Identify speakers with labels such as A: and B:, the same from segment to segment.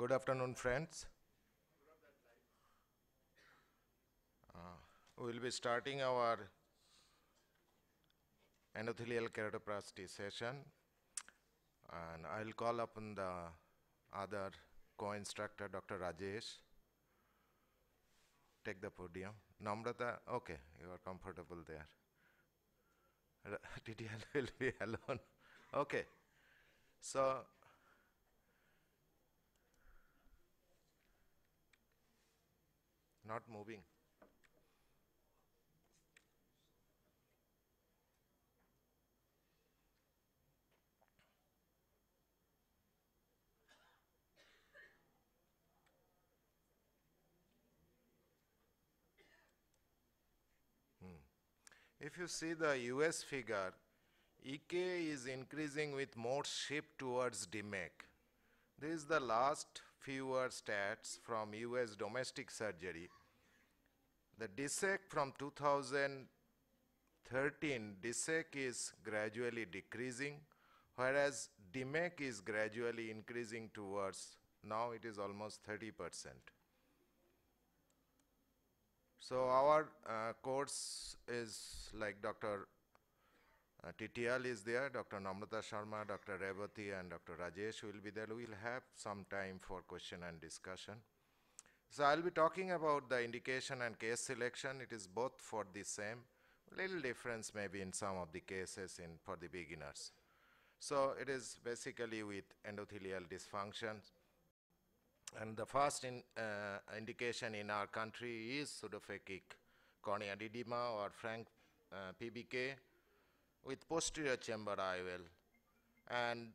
A: Good afternoon, friends. We will be starting our endothelial keratoplasty session, and I'll call upon the other co-instructor, Dr. Rajesh. Take the podium. Namrata, okay, you are comfortable there. Titiyal will be alone. Okay, so not moving. If you see the US figure, EK is increasing with more shift towards DMEK. This is the last fewer stats from US domestic surgery. The DSEK from 2013, DSEK is gradually decreasing, whereas DMEK is gradually increasing towards, now it is almost 30%. So our course is like Dr. Titiyal is there, Dr.Namrata Sharma, Dr.Revathi, and Dr.Rajesh will be there. We will have some time for question and discussion. So I'll be talking about the indication and case selection. It is both for the same. Little difference maybe in some of the cases for the beginners. So it is basically with endothelial dysfunctions. And the first indication in our country is pseudophakic corneal edema or frank PBK with posterior chamber IOL. And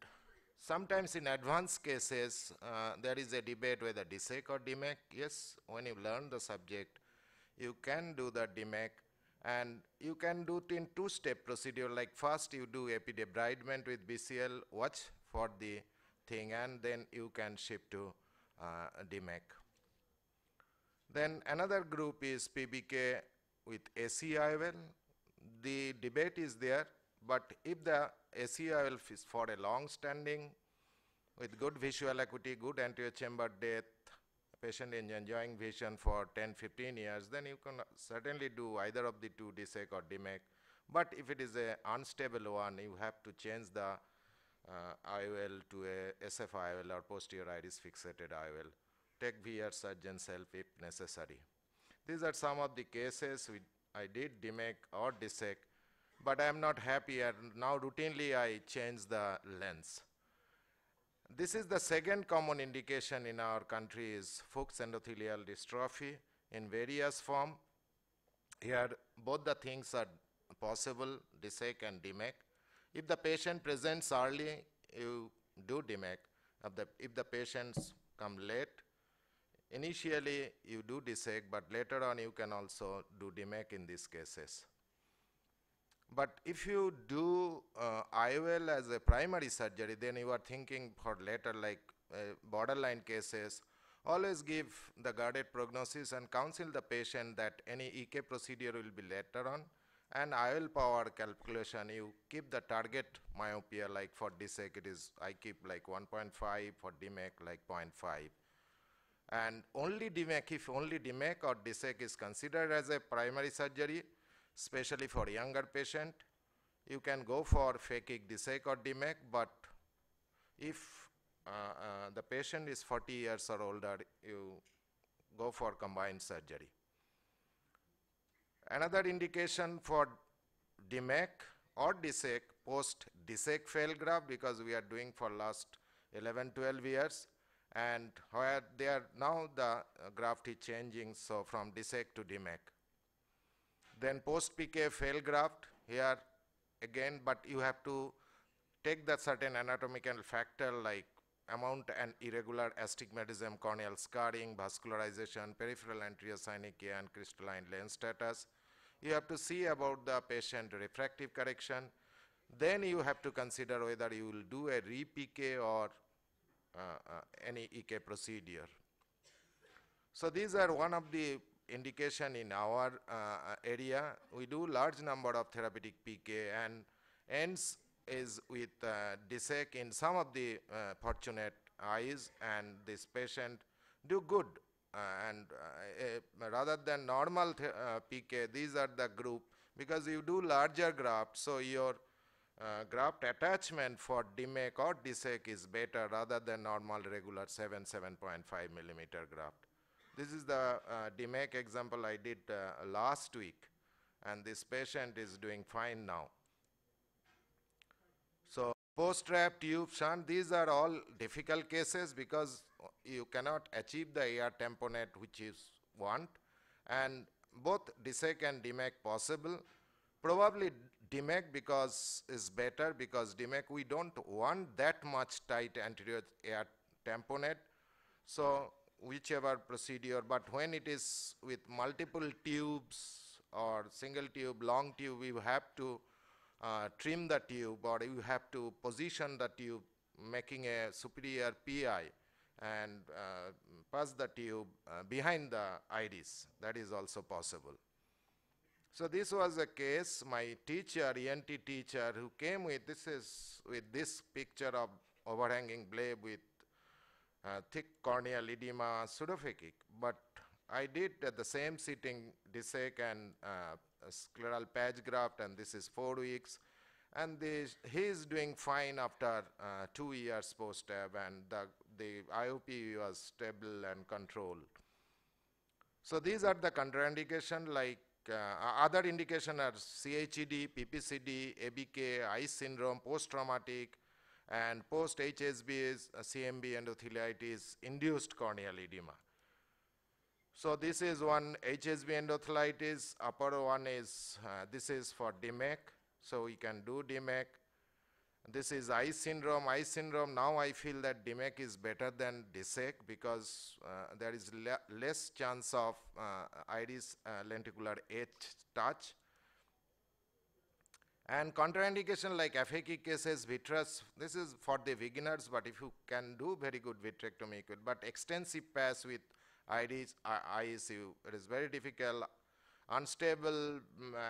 A: sometimes in advanced cases, there is a debate whether DSEK or DMEK. Yes, when you learn the subject, you can do the DMEK, and you can do it in two-step procedure. Like first you do epidebridement with BCL, watch for the thing, and then you can shift to DMEK. Then another group is PBK with ACIOL. The debate is there, but if the ACIOL is for a long standing with good visual acuity, good anterior chamber depth, patient is enjoying vision for 10-15 years, then you can certainly do either of the two, DSEK or DMEK. But if it is an unstable one, you have to change the IOL to a SF IOL or posterior iris fixated IOL. Take VR surgeon's help if necessary. These are some of the cases I did DMEK or DSEK, but I am not happy, and now routinely I change the lens. This is the second common indication in our country is Fuchs endothelial dystrophy in various form. Here both the things are possible, DSEK and DMEK. If the patient presents early, you do DMEK. If the patients come late, initially you do DSEK, but later on you can also do DMEK in these cases. But if you do IOL as a primary surgery, then you are thinking for later, like borderline cases, always give the guarded prognosis and counsel the patient that any EK procedure will be later on, and IOL power calculation, you keep the target myopia, like for DSEK it is, I keep like 1.5, for DMEK like 0.5. And only DMEK, if only DMEK or DSEK is considered as a primary surgery, especially for younger patient, you can go for phakic DSEK or DMEK, but if the patient is 40 years or older, you go for combined surgery. Another indication for DMEK or DSEK, post DSEK fail graft, because we are doing for last 11-12 years, and where they are now the graft is changing, so from DSEK to DMEK. Then post PK fail graft, here again, but you have to take that certain anatomical factor like amount and irregular astigmatism, corneal scarring, vascularization, peripheral anterior synechia, and crystalline lens status. You have to see about the patient refractive correction. Then you have to consider whether you will do a re-PK or any EK procedure. So these are one of the indication in our area. We do large number of therapeutic PK, and ends is with DSEK in some of the fortunate eyes, and this patient do good. Rather than normal PK, these are the group, because you do larger graft, so your graft attachment for DMEK or DSEK is better rather than normal regular 7.5 millimeter graft. This is the DMEK example I did last week, and this patient is doing fine now. So post-trap tube shunt, these are all difficult cases because you cannot achieve the AR tamponade which you want, and both DSEK and DMEK possible. Probably DMEK because is better, because DMEK we don't want that much tight anterior AR tamponade. So whichever procedure, but when it is with multiple tubes or single tube, long tube, we have to trim the tube, or you have to position the tube, making a superior PI, and pass the tube behind the iris. That is also possible. So this was a case, my teacher, ENT teacher, who came with this picture of overhanging bleb with thick corneal edema, pseudophakic. But I did at the same sitting DSEK and scleral patch graft, and this is 4 weeks. And he is doing fine after 2 years post-tab, and the IOP was stable and controlled. So these are the contraindication, like other indication are CHED, PPCD, ABK, eye syndrome, post-traumatic, and post-HSB, CMB endotheliitis, induced corneal edema. So this is one HSB endothelitis, upper one is, this is for DMEK, so we can do DMEK. This is eye syndrome. Eye syndrome, now I feel that DMEK is better than DSEK because there is less chance of iris lenticular edge touch. And contraindication like aphakic cases, vitreous, this is for the beginners, but if you can do very good vitrectomy, good. But extensive pass with iris, it is very difficult. Unstable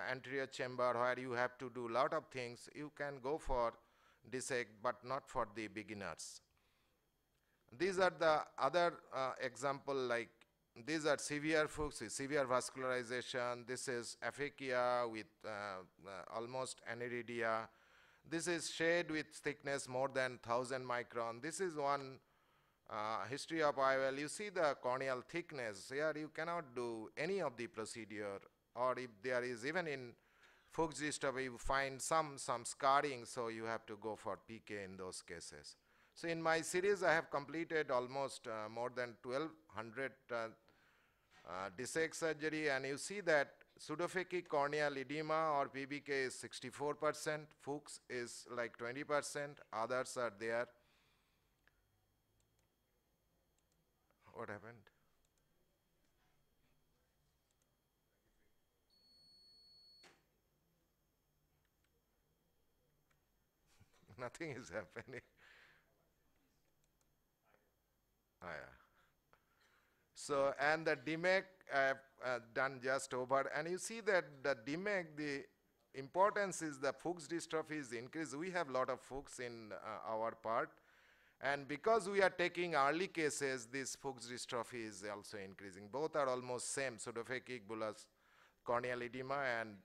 A: anterior chamber where you have to do a lot of things, you can go for DSEK, but not for the beginners. These are the other example, like these are severe Fuchs, severe vascularization. This is aphakia with almost aniridia. This is shade with thickness more than 1000 micron. This is one history of IOL. You see the corneal thickness. Here you cannot do any of the procedure, or if there is even in Fuchs dystrophy, you find some scarring, so you have to go for PK in those cases. So in my series, I have completed almost more than 1200 DSEK surgery, and you see that pseudophakic corneal edema or PBK is 64%, Fuchs is like 20%, others are there. What happened? Nothing is happening. Ah, yeah. So, and the DMEK I have done just over, and you see that the DMEK, the importance is the Fuchs dystrophy is increased. We have a lot of Fuchs in our part, and because we are taking early cases, this Fuchs dystrophy is also increasing. Both are almost same, pseudophakic bullous corneal edema and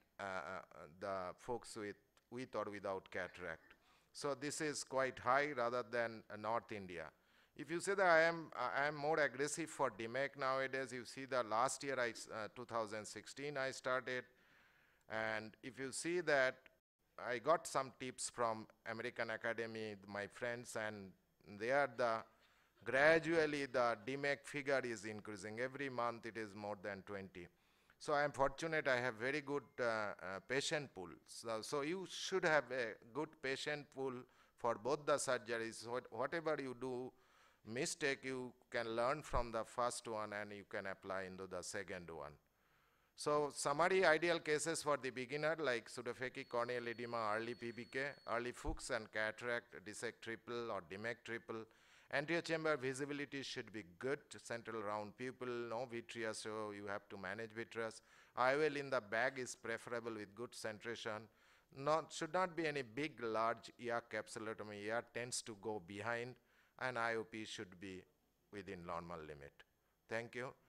A: the Fuchs with or without cataract. So this is quite high rather than North India. If you say that I am more aggressive for DMEK nowadays, you see that last year, 2016, I started. And if you see that, I got some tips from American Academy, my friends, and gradually the DMEK figure is increasing. Every month it is more than 20. So I am fortunate I have very good patient pool. So you should have a good patient pool for both the surgeries. Whatever you do mistake, you can learn from the first one and you can apply into the second one. So summary ideal cases for the beginner like pseudophakic corneal edema, early PBK, early Fuchs and cataract, DSEK triple or DMEK triple. Anterior chamber visibility should be good, central round pupil, no vitreous, so you have to manage vitreous. IOL in the bag is preferable with good centration. Should not be any big, large ER capsulotomy. ER tends to go behind. and IOP should be within normal limit. Thank you.